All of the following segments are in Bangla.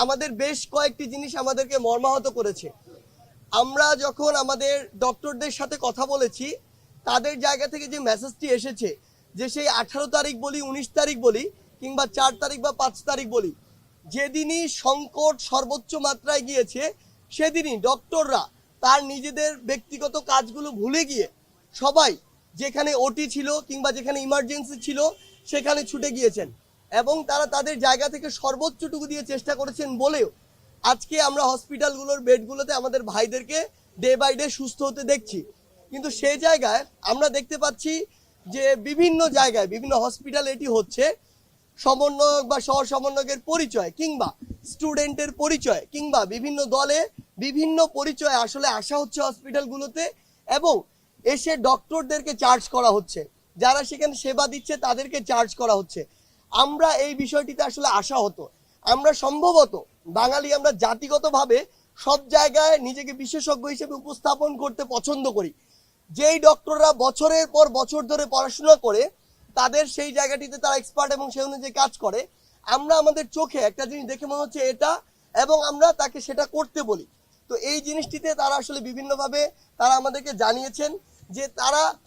আমাদের বেশ কয়েকটি জিনিস আমাদেরকে মর্মাহত করেছে। আমরা যখন আমাদের ডক্টরদের সাথে কথা বলেছি, তাদের জায়গা থেকে যে মেসেজটি এসেছে যে সেই 18 তারিখ বলি, 19 তারিখ বলি, কিংবা 4 তারিখ বা 5 তারিখ বলি, যেদিনই সংকট সর্বোচ্চ মাত্রায় গিয়েছে সেদিনই ডক্টররা তার নিজেদের ব্যক্তিগত কাজগুলো ভুলে গিয়ে সবাই যেখানে ওটি ছিল কিংবা যেখানে ইমার্জেন্সি ছিল সেখানে ছুটে গিয়েছেন এবং তারা তাদের জায়গা থেকে সর্বোচ্চটুকু দিয়ে চেষ্টা করেছেন বলেও আজকে আমরা হসপিটালগুলোর বেডগুলোতে আমাদের ভাইদেরকে ডে বাই ডে সুস্থ হতে দেখছি। কিন্তু সেই জায়গায় আমরা দেখতে পাচ্ছি যে বিভিন্ন জায়গায় বিভিন্ন হসপিটালে এটি হচ্ছে সমন্বয়ক বা সহ সমন্বয়কের পরিচয় কিংবা স্টুডেন্টের পরিচয় কিংবা বিভিন্ন দলে বিভিন্ন পরিচয় আসলে আসা হচ্ছে হসপিটালগুলোতে এবং এসে ডক্টরদেরকে চার্জ করা হচ্ছে, যারা সেখানে সেবা দিচ্ছে তাদেরকে চার্জ করা হচ্ছে। আমরা এই বিষয়টিতে আসলে আশা হতো, আমরা সম্ভবত বাঙালি, আমরা জাতিগতভাবে সব জায়গায় নিজেকে বিশেষজ্ঞ হিসেবে উপস্থাপন করতে পছন্দ করি। যেই ডক্টররা বছরের পর বছর ধরে পড়াশোনা করে তাদের সেই জায়গাটিতে তারা এক্সপার্ট এবং সেই অনুযায়ী কাজ করে, আমরা আমাদের চোখে একটা জিনিস দেখে মনে হচ্ছে এটা, এবং আমরা তাকে সেটা করতে বলি। তো এই জিনিসটিতে তারা আসলে বিভিন্নভাবে তারা আমাদেরকে জানিয়েছেন যে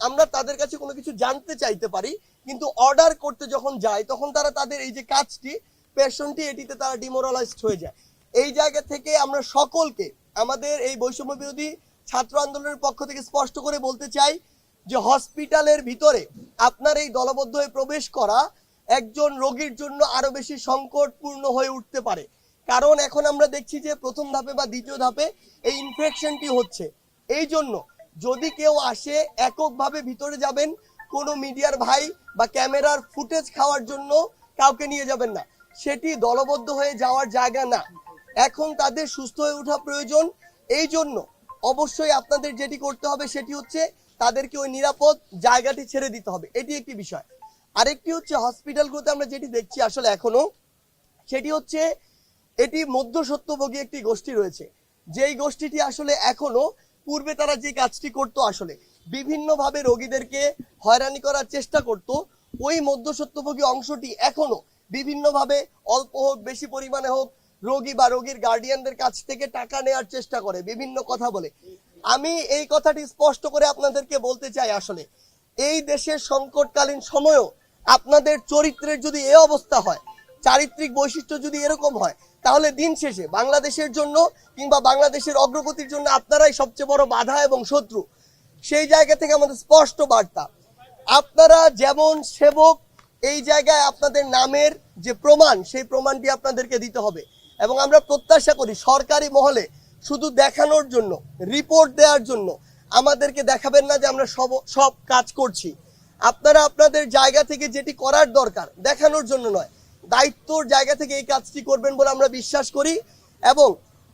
আমরা তাদের কাছে কোনো কিছু জানতে চাইতে পারি, কিন্তু অর্ডার করতে যখন যায় তখন তারা তাদের এই যে কাজটি, প্যাশনটি, এটিতে তারা ডিমোরালাইজড হয়ে যায়। এই জায়গা থেকে আমরা সকলকে আমাদের এই বৈষম্য বিরোধী ছাত্র আন্দোলনের পক্ষ থেকে স্পষ্ট করে বলতে চাই যে হসপিটালের ভিতরে আপনার এই দলবদ্ধ হয়ে প্রবেশ করা একজন রোগীর জন্য আরো বেশি সংকটপূর্ণ হয়ে উঠতে পারে। কারণ এখন আমরা দেখছি যে প্রথম ধাপে বা দ্বিতীয় ধাপে এই ইনফেকশনটি হচ্ছে। এই জন্য যদি কেউ আসে এককভাবে ভিতরে যাবেন, কোনো মিডিয়ার ভাই বা ক্যামেরার ফুটেজ খাওয়ার জন্য কাউকে নিয়ে যাবেন না, সেটি দলবদ্ধ হয়ে যাওয়ার জায়গা না। এখন তাদের সুস্থ হয়ে ওঠা প্রয়োজন। এই জন্য অবশ্যই আপনাদের যেটি করতে হবে সেটি হচ্ছে তাদেরকে ওই নিরাপদ জায়গাটি ছেড়ে দিতে হবে, এটি একটি বিষয়। আরেকটি হচ্ছে হসপিটালগুলোতে আমরা যেটি দেখছি আসলে এখনো, সেটি হচ্ছে এটি মধ্যস্বত্বভোগী একটি গোষ্ঠী রয়েছে, যেই গোষ্ঠীটি আসলে এখনো পূর্বে তারা যে কাজটি করতো, আসলে বিভিন্নভাবে রোগীদেরকে হয়রানি করার চেষ্টা করত, ওই মধ্যস্বত্বভোগী অংশটি এখনো বিভিন্নভাবে অল্প হোক বেশি পরিমাণে হোক রোগী বা রোগীর গার্ডিয়ানদের কাছ থেকে টাকা নেওয়ার চেষ্টা করে বিভিন্ন কথা বলে। আমি এই কথাটি স্পষ্ট করে আপনাদেরকে বলতে চাই, আসলে এই দেশের সংকটকালীন সময়েও আপনাদের চরিত্রের যদি এ অবস্থা হয়, চারিত্রিক বৈশিষ্ট্য যদি এরকম হয়, তাহলে দিন শেষে বাংলাদেশের জন্য কিংবা বাংলাদেশের অগ্রগতির জন্য আপনারাই সবচেয়ে বড় বাধা এবং শত্রু। সেই জায়গা থেকে আমাদের স্পষ্ট বার্তা, আপনারা যেমন সেবক, এই জায়গায় আপনাদের নামের যে প্রমাণ, সেই প্রমাণটি আপনাদেরকে দিতে হবে। এবং আমরা প্রত্যাশা করি সরকারি মহলে শুধু দেখানোর জন্য, রিপোর্ট দেওয়ার জন্য আমাদেরকে দেখাবেন না যে আমরা সব কাজ করছি। আপনারা আপনাদের জায়গা থেকে যেটি করার দরকার দেখানোর জন্য নয়, দায়িত্বর জায়গা থেকে এই কাজটি করবেন বলে আমরা বিশ্বাস করি। এবং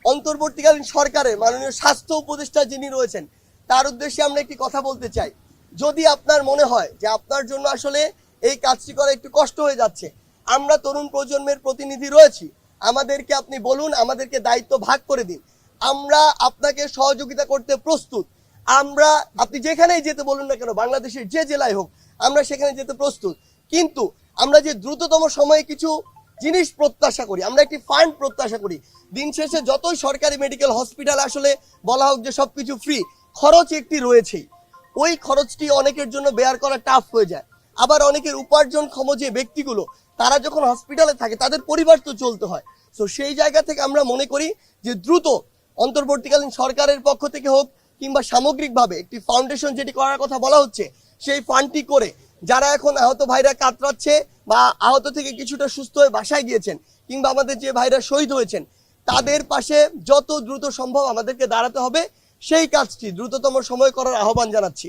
অন্তর্বর্তীকালীন সরকারের মাননীয় স্বাস্থ্য উপদেষ্টা যিনি রয়েছেন, তার উদ্দেশ্যে আমরা একটি কথা বলতে চাই। যদি আপনার মনে হয় যে আপনার জন্য আসলে এই কাজটি করা একটু কষ্ট হয়ে যাচ্ছে, আমরা তরুণ প্রজন্মের প্রতিনিধি রয়েছি, আমাদেরকে আপনি বলুন, আমাদেরকে দায়িত্ব ভাগ করে দিন, আমরা আপনাকে সহযোগিতা করতে প্রস্তুত। আপনি যেখানেই যেতে বলুন না কেন, বাংলাদেশের যে জেলায় হোক, আমরা সেখানে যেতে প্রস্তুত। কিন্তু আমরা যে দ্রুততম সময়ে কিছু জিনিস প্রত্যাশা করি, আমরা একটি ফান্ড প্রত্যাশা করি। দিন শেষে যতই সরকারি মেডিকেল হসপিটাল আসলে বলা হোক যে সবকিছু ফ্রি, খরচ একটি রয়েছেই। ওই খরচটি অনেকের জন্য বেয়ার করা টাফ হয়ে যায়। আবার অনেকের উপার্জনক্ষম যে ব্যক্তিগুলো, তারা যখন হসপিটালে থাকে তাদের পরিবার তো চলতে হয়। তো সেই জায়গা থেকে আমরা মনে করি যে দ্রুত অন্তর্বর্তীকালীন সরকারের পক্ষ থেকে হোক কিংবা সামগ্রিকভাবে একটি ফাউন্ডেশন যেটি করার কথা বলা হচ্ছে, সেই ফান্ডটি করে যারা এখন আহত ভাইরা কাতরাচ্ছে বা আহত থেকে কিছুটা সুস্থ হয়ে বাসায় গিয়েছেন, কিংবা আমাদের যে ভাইরা শহীদ হয়েছেন, তাদের পাশে যত দ্রুত সম্ভব আমাদেরকে দাঁড়াতে হবে। সেই কাজটি দ্রুততম সময় করার আহ্বান জানাচ্ছি।